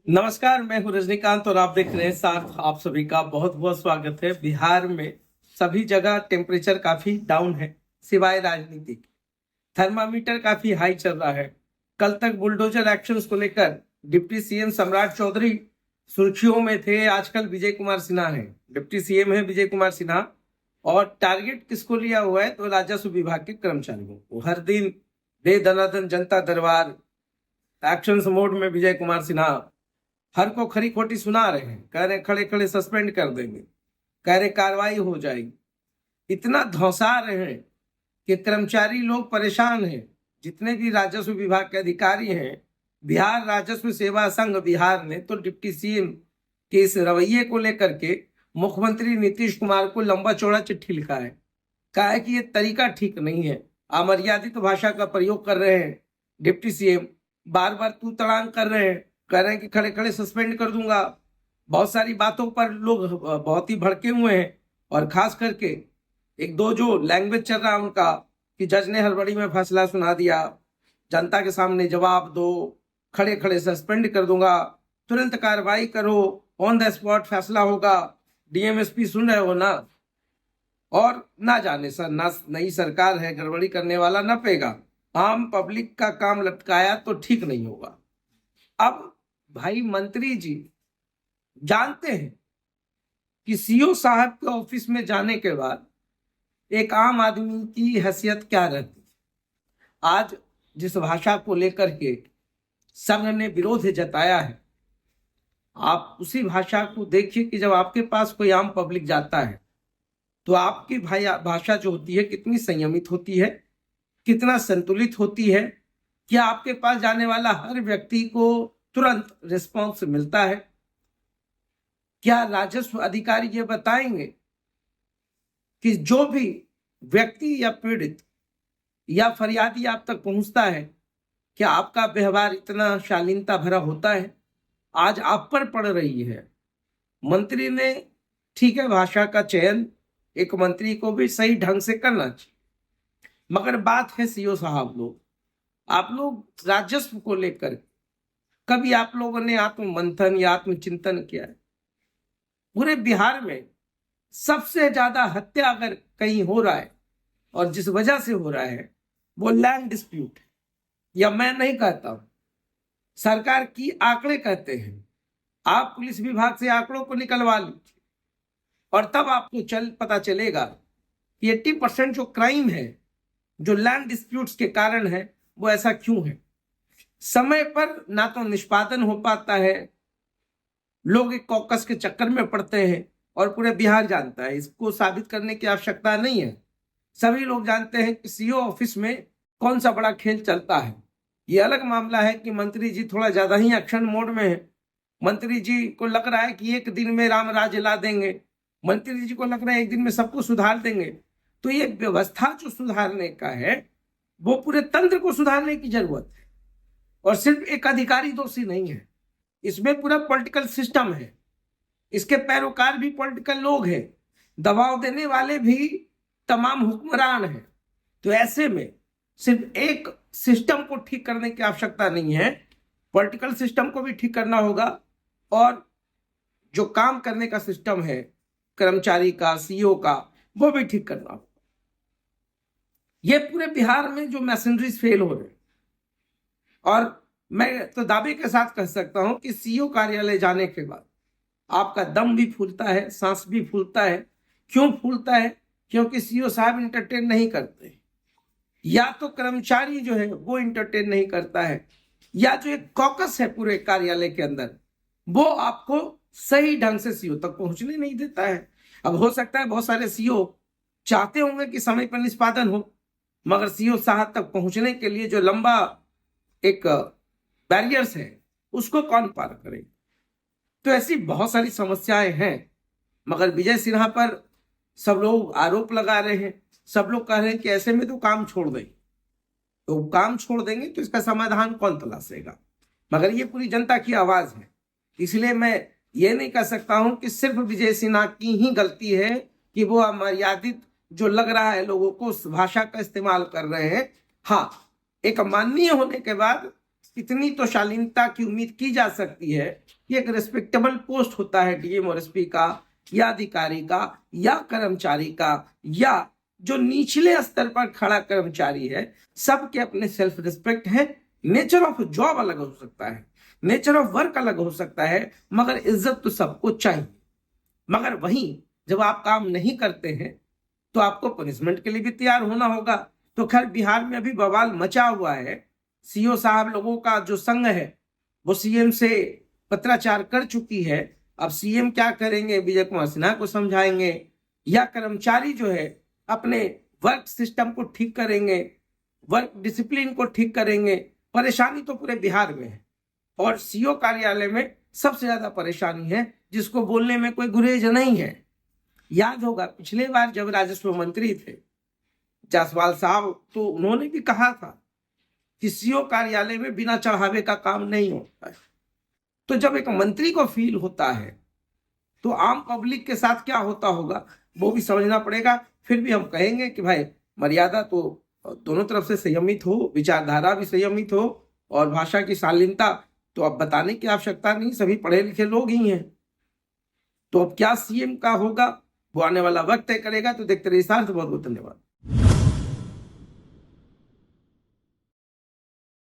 नमस्कार, मैं हूं रजनीकांत और आप देख रहे हैं साथ। आप सभी का बहुत बहुत स्वागत है। बिहार में सभी जगह टेम्परेचर काफी डाउन है सिवाय राजनीति के। थर्मामीटर काफी हाई चल रहा है। कल तक बुलडोजर एक्शंस को लेकर डिप्टी सीएम सम्राट चौधरी सुर्खियों में थे। आजकल विजय कुमार सिन्हा है, डिप्टी सीएम है विजय कुमार सिन्हा। और टारगेट किसको लिया हुआ है? तो राजस्व विभाग के कर्मचारियों को। हर दिन दे दनादन जनता दरबार एक्शन मोड में विजय कुमार सिन्हा हर को खरी खोटी सुना रहे हैं। कह रहे खड़े खड़े सस्पेंड कर देंगे, कह रहे कार्रवाई हो जाएगी। इतना धौंसा रहे हैं कि कर्मचारी लोग परेशान हैं। जितने भी राजस्व विभाग के अधिकारी हैं, बिहार राजस्व सेवा संघ बिहार ने तो डिप्टी सीएम के इस रवैये को लेकर के मुख्यमंत्री नीतीश कुमार को लंबा चौड़ा चिट्ठी लिखा है। कहा है कि ये तरीका ठीक नहीं है, अमर्यादित भाषा का प्रयोग कर रहे हैं। डिप्टी सीएम बार बार तू तड़ांग कर रहे हैं, कह रहे हैं कि खड़े खड़े सस्पेंड कर दूंगा। बहुत सारी बातों पर लोग बहुत ही भड़के हुए हैं। और खास करके एक दो जो लैंग्वेज चल रहा है उनका कि जज ने हड़बड़ी में फैसला सुना दिया, जनता के सामने जवाब दो, खड़े खड़े सस्पेंड कर दूंगा, तुरंत कार्रवाई करो, ऑन द स्पॉट फैसला होगा। डीएमएसपी सुन रहे हो ना? और ना जाने सर, ना नई सरकार है, गड़बड़ी करने वाला ना पेगा। आम पब्लिक का काम लटकाया तो ठीक नहीं होगा। अब भाई मंत्री जी जानते हैं कि सीओ साहब के ऑफिस में जाने के बाद एक आम आदमी की हैसियत क्या रहती है। आज जिस भाषा को लेकर के संघ ने विरोध जताया है, आप उसी भाषा को देखिए कि जब आपके पास कोई आम पब्लिक जाता है तो आपकी भाषा जो होती है कितनी संयमित होती है, कितना संतुलित होती है। क्या आपके पास जाने वाला हर व्यक्ति को तुरंत रिस्पॉन्स मिलता है? क्या राजस्व अधिकारी ये बताएंगे कि जो भी व्यक्ति या पीड़ित या फरियादी आप तक पहुंचता है, क्या आपका व्यवहार इतना शालीनता भरा होता है? आज आप पर पड़ रही है। मंत्री ने ठीक है, भाषा का चयन एक मंत्री को भी सही ढंग से करना चाहिए, मगर बात है सीओ साहब लोग, आप लोग राजस्व को लेकर कभी आप लोगों ने आत्ममंथन या आत्मचिंतन किया है? पूरे बिहार में सबसे ज्यादा हत्या अगर कहीं हो रहा है और जिस वजह से हो रहा है वो लैंड डिस्प्यूट है। या मैं नहीं कहता हूं, सरकार की आंकड़े कहते हैं। आप पुलिस विभाग से आंकड़ों को निकलवा लीजिए और तब आपको पता चलेगा कि 80% जो क्राइम है, जो लैंड डिस्प्यूट्स के कारण है, वो ऐसा क्यों है। समय पर ना तो निष्पादन हो पाता है, लोग एक कॉकस के चक्कर में पड़ते हैं। और पूरे बिहार जानता है, इसको साबित करने की आवश्यकता नहीं है। सभी लोग जानते हैं कि सीओ ऑफिस में कौन सा बड़ा खेल चलता है। ये अलग मामला है कि मंत्री जी थोड़ा ज्यादा ही एक्शन मोड में है। मंत्री जी को लग रहा है कि एक दिन में राम राज्य ला देंगे, मंत्री जी को लग रहा है एक दिन में सबको सुधार देंगे। तो ये व्यवस्था जो सुधारने का है, वो पूरे तंत्र को सुधारने की जरूरत है। और सिर्फ एक अधिकारी दोषी नहीं है, इसमें पूरा पॉलिटिकल सिस्टम है, इसके पैरोकार भी पॉलिटिकल लोग हैं, दबाव देने वाले भी तमाम हुक्मरान हैं। तो ऐसे में सिर्फ एक सिस्टम को ठीक करने की आवश्यकता नहीं है, पॉलिटिकल सिस्टम को भी ठीक करना होगा। और जो काम करने का सिस्टम है कर्मचारी का, सीईओ का, वो भी ठीक करना होगा। ये पूरे बिहार में जो मैशनरीज फेल हो रहे, और मैं तो दावे के साथ कह सकता हूं कि सीईओ कार्यालय जाने के बाद आपका दम भी फूलता है, सांस भी फूलता है। क्यों फूलता है? क्योंकि सीईओ साहब इंटरटेन नहीं करते, या तो कर्मचारी जो है वो इंटरटेन नहीं करता है, या जो एक कॉकस है पूरे कार्यालय के अंदर वो आपको सही ढंग से सीईओ तक पहुंचने नहीं देता है। अब हो सकता है बहुत सारे सीईओ चाहते होंगे कि समय पर निष्पादन हो, मगर सीईओ साहब तक पहुंचने के लिए जो लंबा एक बैरियर्स है उसको कौन पार करे। तो ऐसी बहुत सारी समस्याएं हैं, मगर विजय सिन्हा पर सब लोग आरोप लगा रहे हैं। सब लोग कह रहे हैं कि ऐसे में तो काम छोड़ दें, तो काम छोड़ देंगे तो इसका समाधान कौन तलाशेगा। मगर ये पूरी जनता की आवाज है, इसलिए मैं ये नहीं कह सकता हूं कि सिर्फ विजय सिन्हा की ही गलती है कि वो अमर्यादित जो लग रहा है लोगों को उस भाषा का इस्तेमाल कर रहे हैं। हाँ, एक माननीय होने के बाद इतनी तो शालीनता की उम्मीद की जा सकती है ये एक रिस्पेक्टेबल पोस्ट होता है डीएम और एसपी का, या अधिकारी का, या कर्मचारी का, या जो निचले स्तर पर खड़ा कर्मचारी है, सबके अपने सेल्फ रिस्पेक्ट है। नेचर ऑफ जॉब अलग हो सकता है, नेचर ऑफ वर्क अलग हो सकता है, मगर इज्जत तो सबको चाहिए। मगर वहीं जब आप काम नहीं करते हैं तो आपको पनिशमेंट के लिए भी तैयार होना होगा। तो खैर बिहार में अभी बवाल मचा हुआ है। सीओ साहब लोगों का जो संघ है वो सीएम से पत्राचार कर चुकी है। अब सीएम क्या करेंगे, विजय कुमार सिन्हा को समझाएंगे, या कर्मचारी जो है अपने वर्क सिस्टम को ठीक करेंगे, वर्क डिसिप्लिन को ठीक करेंगे। परेशानी तो पूरे बिहार में है, और सीओ कार्यालय में सबसे ज्यादा परेशानी है, जिसको बोलने में कोई गुरेज नहीं है। याद होगा पिछले बार जब राजस्व मंत्री थे जायसवाल साहब, तो उन्होंने भी कहा था कि सीओ कार्यालय में बिना चढ़ावे का काम नहीं होता है। तो जब एक मंत्री को फील होता है तो आम पब्लिक के साथ क्या होता होगा वो भी समझना पड़ेगा। फिर भी हम कहेंगे कि भाई मर्यादा तो दोनों तरफ से संयमित हो, विचारधारा भी संयमित हो, और भाषा की शालीनता तो अब बताने की आवश्यकता नहीं, सभी पढ़े लिखे लोग ही हैं। तो अब क्या सीएम का होगा वो आने वाला वक्त तय करेगा। तो देखते रहिए साथ, बहुत बहुत धन्यवाद।